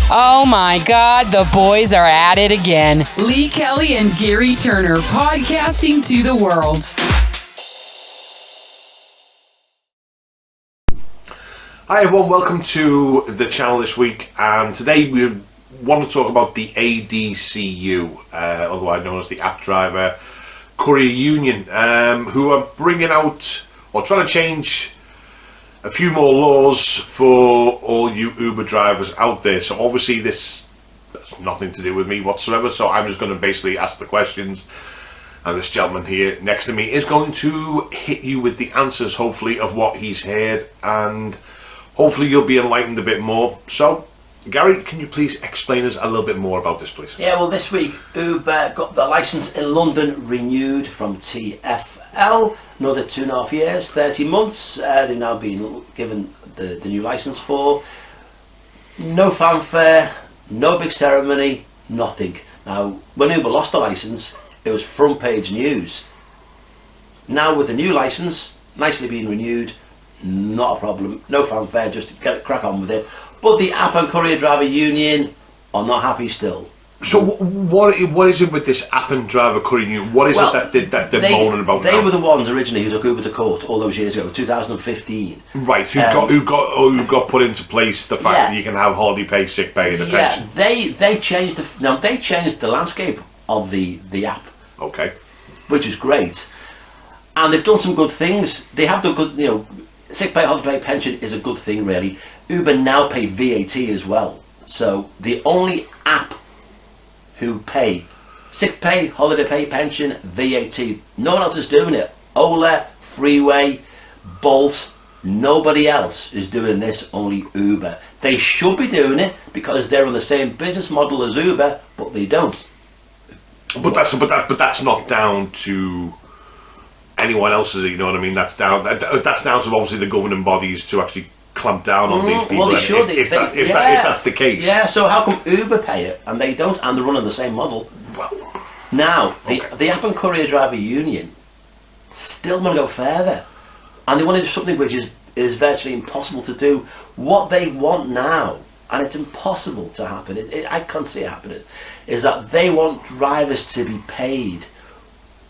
Oh my God, the boys are at it again. Lee Kelly and Gary Turner podcasting to the world. Hi everyone, welcome to the channel this week, and today we want to talk about the ADCU, otherwise known as the App Driver Courier Union, who are bringing out or trying to change a few more laws for all you Uber drivers out there. So obviously this has nothing to do with me whatsoever, so I'm just going to basically ask the questions, and this gentleman here next to me is going to hit you with the answers, hopefully, of what he's heard, and hopefully you'll be enlightened a bit more. So Gary, can you please explain us a little bit more about this, please? Yeah, well, this week Uber got their licence in London renewed from TfL, another 2.5 years, 30 months. They've now been given the new licence for. No fanfare, no big ceremony, nothing. Now, when Uber lost the licence, it was front page news. Now with the new licence, nicely being renewed, not a problem, no fanfare, just get crack on with it. But the App and Courier Driver Union are not happy still. So what is it with this App and Driver Courier Union? What is it that they're moaning about now? They were the ones originally who took Uber to court all those years ago, 2015. Right, who got put into place the fact that you can have holiday pay, sick pay, and a pension. They changed the landscape of the app. Okay. Which is great, and they've done some good things. They have done good, sick pay, holiday pay, pension is a good thing, really. Uber now pay VAT as well, so the only app who pay sick pay, holiday pay, pension, VAT. No one else is doing it. Ola, Freeway, Bolt, nobody else is doing this, only Uber. They should be doing it because they're on the same business model as Uber, but they don't. But that's not down to anyone else's, you know what I mean? That's down to obviously the governing bodies to actually clamp down on these people. Well, they should. If that's the case. Yeah, so how come Uber pay it and they don't, and they're running the same model? Well, now, the App and Courier Driver Union still want to go further, and they want to do something which is virtually impossible to do. What they want now, and it's impossible to happen, I can't see it happening, is that they want drivers to be paid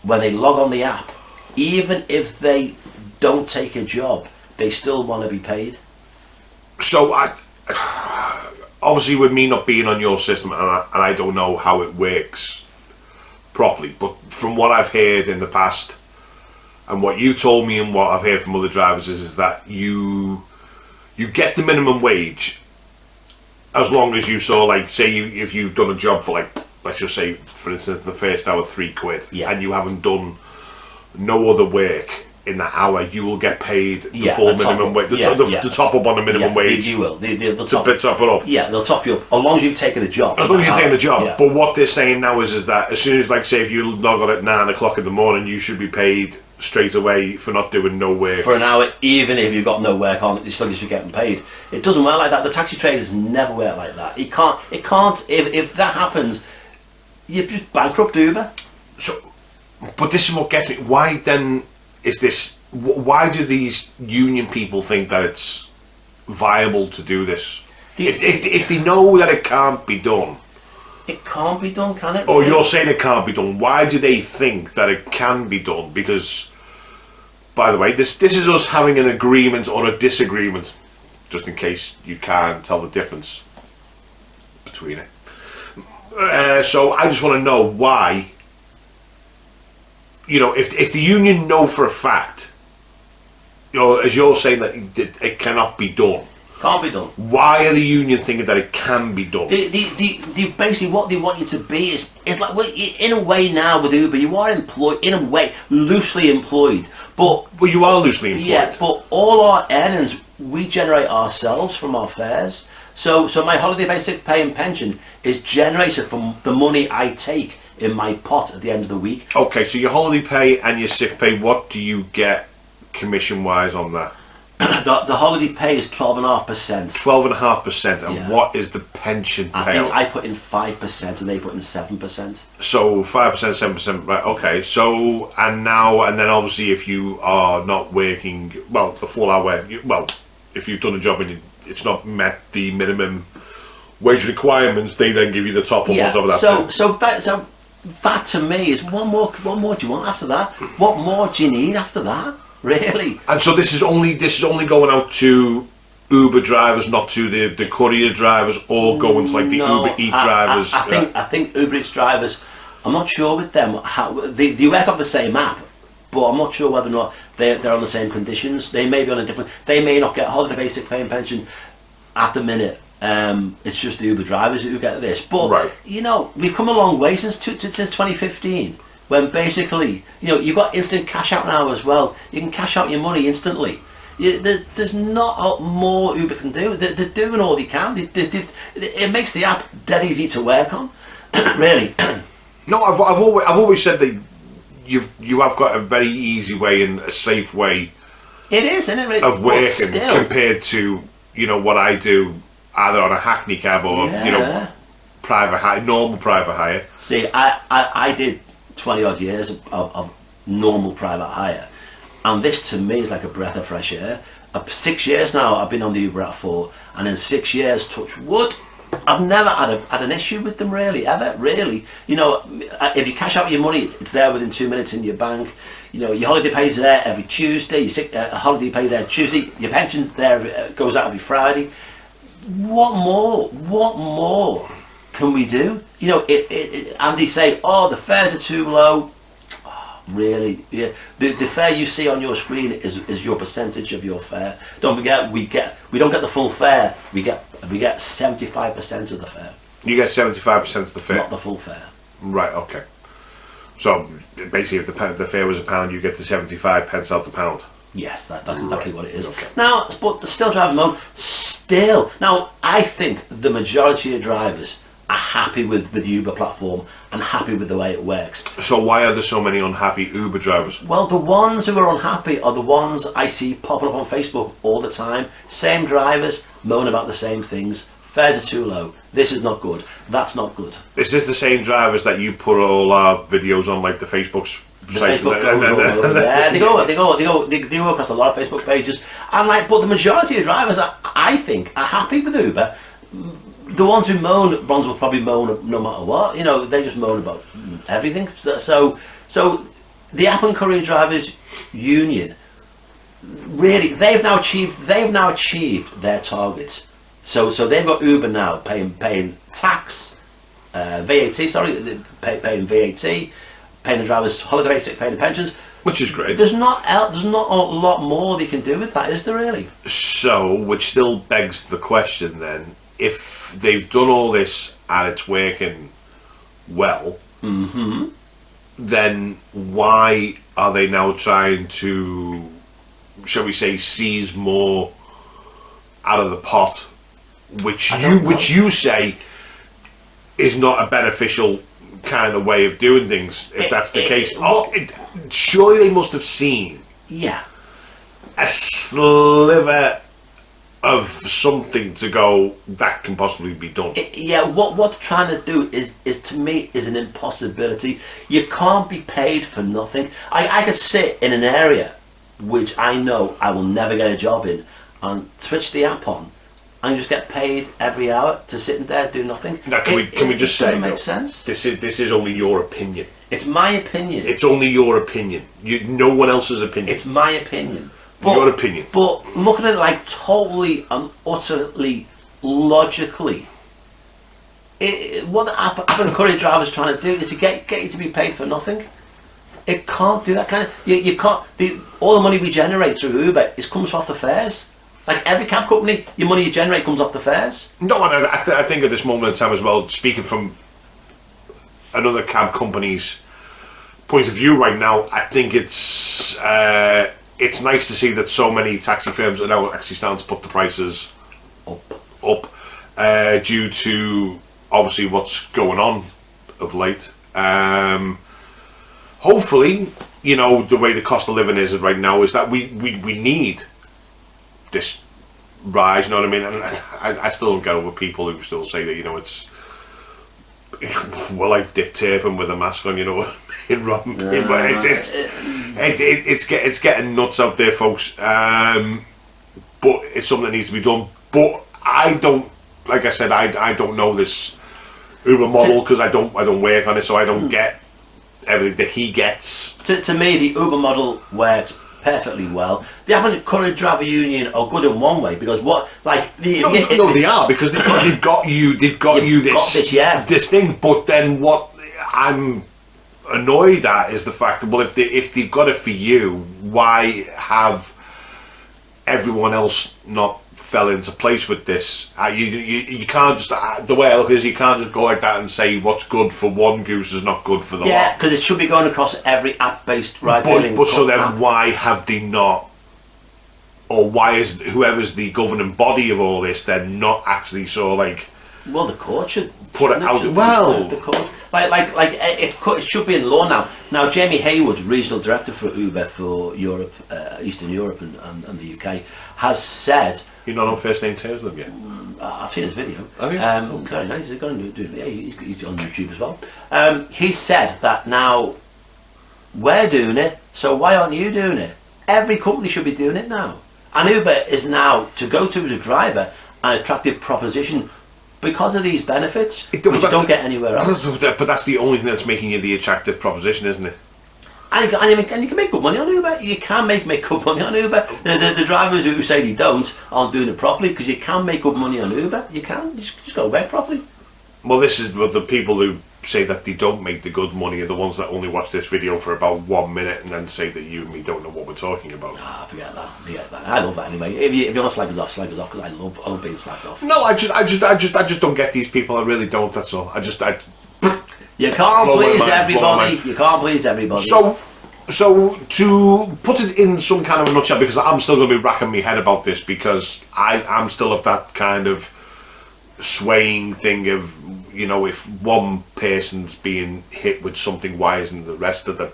when they log on the app. Even if they don't take a job, they still want to be paid. So, obviously with me not being on your system, and I don't know how it works properly, but from what I've heard in the past, and what you've told me and what I've heard from other drivers is that you get the minimum wage as long as you saw, like, say if you've done a job for, like, let's just say, for instance, the first hour £3, and you haven't done no other work in that hour, you will get paid the full minimum wage, the top up on the minimum wage. You will. They'll top it up. Yeah, they'll top you up as long as you've taken a job. As long as you've taken a job. Yeah. But what they're saying now is that as soon as, like, say if you log on at 9 o'clock in the morning, you should be paid straight away for not doing no work. For an hour, even if you've got no work on, as long as you're getting paid. It doesn't work like that. The taxi traders never work like that. It can't. If that happens, you just bankrupt Uber. So, but this is what gets me. Why then is this? Why do these union people think that it's viable to do this? If they know that it can't be done. It can't be done, can it? Oh, you're saying it can't be done. Why do they think that it can be done? Because, by the way, this is us having an agreement or a disagreement, just in case you can't tell the difference between it. So I just want to know why, if the union know for a fact, as you're saying that it cannot be done. Can't be done. Why are the union thinking that it can be done? The basically what they want you to be is like, well, in a way now with Uber you are employed, in a way loosely employed, but you are loosely employed. Yeah, but all our earnings we generate ourselves from our fares. So my holiday pay, sick pay and pension is generated from the money I take in my pot at the end of the week. Okay, so your holiday pay and your sick pay, what do you get commission wise on that? The holiday pay is 12.5%. 12.5%, and what is the pension payout? I think I put in 5% and they put in 7%. So 5%, 7%, right? Okay. So and then obviously if you are not working, well, the full hour, if you've done a job and it's not met the minimum wage requirements, they then give you the top up on top of that. So that to me is what more do you want after that? What more do you need after that? Really? And so this is only going out to Uber drivers, not to the courier drivers, or going to like the Uber Eats drivers. I think Uber Eats drivers. I'm not sure with them how they work off the same app, but I'm not sure whether or not they're on the same conditions. They may be on a different. They may not get holiday basic pay and pension at the minute. It's just the Uber drivers who get this. But you know, we've come a long way since 2015, when basically, you know, you've got instant cash out now as well. You can cash out your money instantly. There's not a lot more Uber can do. They're doing all they can. It makes the app dead easy to work on. Really. No, I've always said that you have got a very easy way and a safe way. It is, isn't it? Really? Of working compared to, you know, what I do either on a hackney cab or you know, private hire, normal private hire. See, I did 20 odd years of normal private hire. And this to me is like a breath of fresh air. 6 years now I've been on the Uber app for, and in 6 years, touch wood, I've never had an issue with them really, ever, really. You know, if you cash out your money, it's there within 2 minutes in your bank. You know, your holiday pay's there every Tuesday, your holiday pay there Tuesday, your pension there goes out every Friday. What more can we do? You know, Andy say, oh, the fares are too low. Really, yeah. The fare you see on your screen is your percentage of your fare. Don't forget, we don't get the full fare. We get 75% of the fare. You get 75% of the fare. Not the full fare. Right. Okay. So basically, if the fare was £1, you get the 75 pence out the pound. Yes, that's exactly what it is. Okay. Now, but still driving mode. Still, now I think the majority of drivers are happy with the Uber platform and happy with the way it works. So why are there so many unhappy Uber drivers? Well, the ones who are unhappy are the ones I see popping up on Facebook all the time. Same drivers, moan about the same things. Fares are too low. This is not good. That's not good. Is this the same drivers that you put all our videos on, like the Facebook's? The Facebook goes all over there. They go across a lot of Facebook pages. And but the majority of drivers, I think, are happy with Uber. The ones who moan, will probably moan no matter what. You know, they just moan about everything. So the App and Courier Drivers Union, really, they've now achieved their targets. So they've got Uber now paying tax, VAT. Sorry, paying VAT, paying the drivers holiday basic, paying the pensions. Which is great. There's not a lot more they can do with that, is there really? So, which still begs the question then, if they've done all this and it's working well, then why are they now trying to, shall we say, seize more out of the pot, which you say is not a beneficial kind of way of doing things, if that's the case? Surely they must have seen a sliver of something to go that can possibly be done. What they're trying to do is to me is an impossibility. You can't be paid for nothing. I could sit in an area which I know I will never get a job in and switch the app on and just get paid every hour to sit in there do nothing. Now, can we just say, make sense? This is only your opinion. It's my opinion. It's only your opinion. No one else's opinion. It's my opinion. Your opinion. But look at it like totally and utterly logically. What the app and Courier Drivers trying to do is to get you to be paid for nothing. It can't do that kind of. You can't. All the money we generate through Uber comes off the fares. Like every cab company, your money you generate comes off the fares. No, and I think at this moment in time as well, speaking from another cab company's point of view right now, I think it's nice to see that so many taxi firms are now actually starting to put the prices up due to obviously what's going on of late. Hopefully, you know, the way the cost of living is right now is that we need this rise, you know what I mean? And I still don't get over people who still say that, you know, it's we're like Dick Turpin with a mask on, you know, in Robin. But it's getting nuts out there, folks. But it's something that needs to be done. But I don't like I said, I don't know this Uber model because I don't work on it, so I don't get everything that he gets. To me, the Uber model works perfectly well. The App Courier Driver Union are good in one way because No, they are because they've got you this thing. But then what I'm annoyed at is the fact that, well, if they've got it for you, why have everyone else not fell into place with this? You can't just, the way I look is, you can't just go like that and say what's good for one goose is not good for the lot. Yeah, because it should be going across every app-based ride-hailing. But so then why have they not, or why is whoever's the governing body of all this then not actually well, the court should put it out? Well, the court, it should be in law now. Now, Jamie Hayward, regional director for Uber for Europe, Eastern Europe and the UK, has said. You're not on first name terms with him yet? I've seen his video. Have you? Okay. Very nice. He's going to do. Yeah, he's on YouTube as well. He said that now we're doing it, so why aren't you doing it? Every company should be doing it now. And Uber is now, to go to as a driver, an attractive proposition because of these benefits, which you don't get anywhere else. But that's the only thing that's making you the attractive proposition, isn't it? And you can make good money on Uber. You can make good money on Uber. The drivers who say they don't aren't doing it properly, because you can make good money on Uber. You can. You just got to work properly. Well, this is what the people who say that they don't make the good money are the ones that only watch this video for about 1 minute and then say that you and me don't know what we're talking about. Forget that. I love that anyway. If you want to slag us off, because I love being slagged off. No, I just don't get these people. I really don't. That's all. You can't please everybody. You can't please everybody. So to put it in some kind of a nutshell, because I'm still going to be racking my head about this, because I'm still of that kind of swaying thing of, if one person's being hit with something, why isn't the rest of them?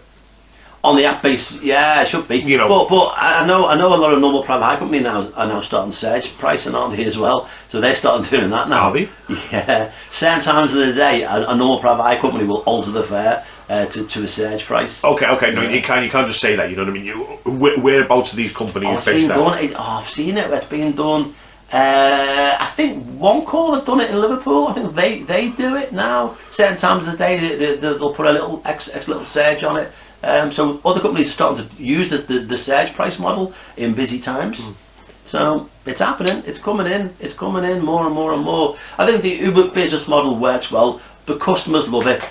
On the app base, yeah, it should be. But I know a lot of normal private hire companies now are now starting surge pricing, aren't they, as well? So they're starting doing that now. Are they? Yeah. Certain times of the day, a normal private hire company will alter the fare to a surge price. Okay. No, you can't just say that. You know what I mean? Whereabouts are these companies based at? I've seen it. It's being done. I think One Call have done it in Liverpool. I think they do it now. Certain times of the day, they'll put a little extra little surge on it. So other companies are starting to use the surge price model in busy times. So it's happening. It's coming in more and more and more. I think the Uber business model works well. The customers love it.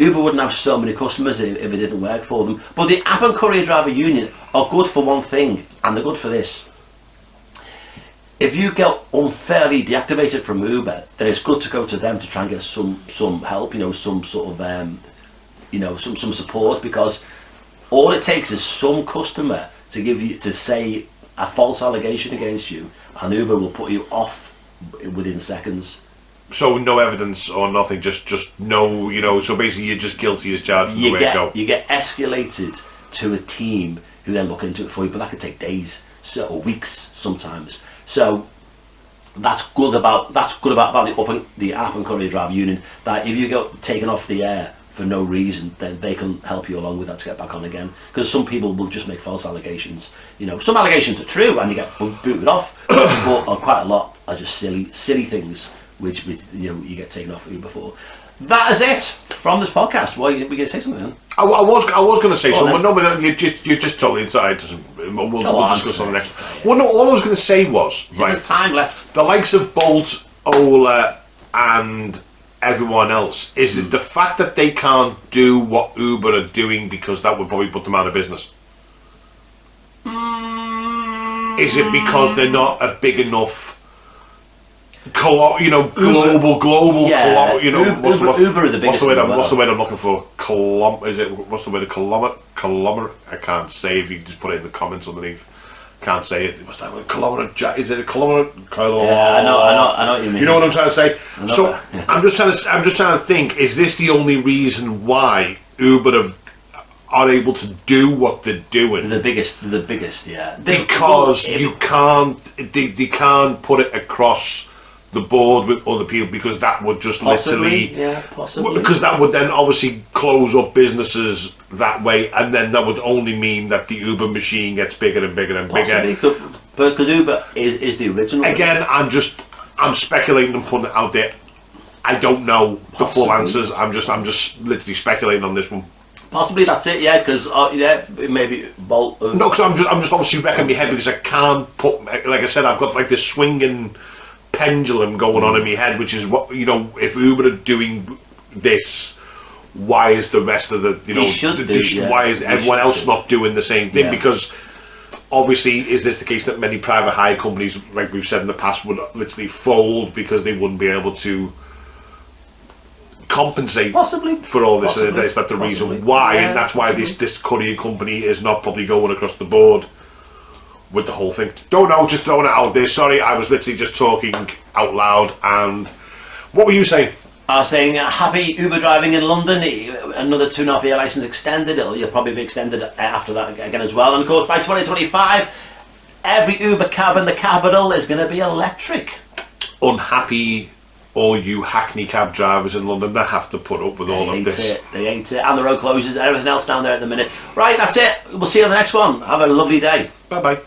Uber wouldn't have so many customers if it didn't work for them. But the App and Courier Driver Union are good for one thing, and they're good for this. If you get unfairly deactivated from Uber, then it's good to go to them to try and get some help, some sort of some support, because all it takes is some customer to say a false allegation against you, and Uber will put you off within seconds. So no evidence or nothing, just no, so basically you're just guilty as charged from the way it go. You get escalated to a team who then look into it for you, but that could take days or weeks sometimes. So that's good about the App and Courier Driver Union, that if you get taken off the air for no reason, then they can help you along with that to get back on again. Because some people will just make false allegations. Some allegations are true and you get booted off, but quite a lot are just silly things which you get taken off Uber for. That is it from this podcast. Well, we're going to say something then. I was going to say something, but you're just totally inside. We'll discuss on the next. Well, no, all I was going to say was, right, there's time left. The likes of Bolt, Ola, and everyone else, is it the fact that they can't do what Uber are doing because that would probably put them out of business? Is it because they're not a big enough global, yeah, Uber are the biggest. What's the word I'm looking for? What's the word? Kilometer? I can't say. If you just put it in the comments underneath. Can't say it. What's that? Kilometer? Is it a kilometer? Yeah, I know what you mean. You know what I'm trying to say? So I'm just trying to think. Is this the only reason why Uber are able to do what they're doing? The biggest, yeah. Because they can't put it across the board with other people, because that would just possibly, because that would then obviously close up businesses that way, and then that would only mean that the Uber machine gets bigger and bigger and bigger. Because Uber is the original. Again, I'm speculating and putting it out there. I don't know the full Possibly. answers. I'm just literally speculating on this one. Possibly that's it, yeah, because maybe Bolt. No, because I'm just obviously wrecking my head because I can't put, like I said, I've got like this swinging pendulum going on in my head, which is what, you know, if Uber are doing this, why is the rest of the, you know, why is everyone else not doing the same thing? Yeah. Because obviously, is this the case that many private hire companies, like we've said in the past, would literally fold because they wouldn't be able to compensate Possibly for all this? Possibly. Is that the reason Possibly. why? Yeah, And that's why this courier company is not probably going across the board with the whole thing. Don't know, just throwing it out there. Sorry, I was literally just talking out loud. And what were you saying? I was saying, happy Uber driving in London. Another 2.5 year license extended. You'll probably be extended after that again as well. And of course, by 2025, every Uber cab in the capital is going to be electric. Unhappy all you Hackney cab drivers in London that have to put up with all of this. They hate it. And the road closes and everything else down there at the minute. Right, that's it. We'll see you on the next one. Have a lovely day. Bye bye.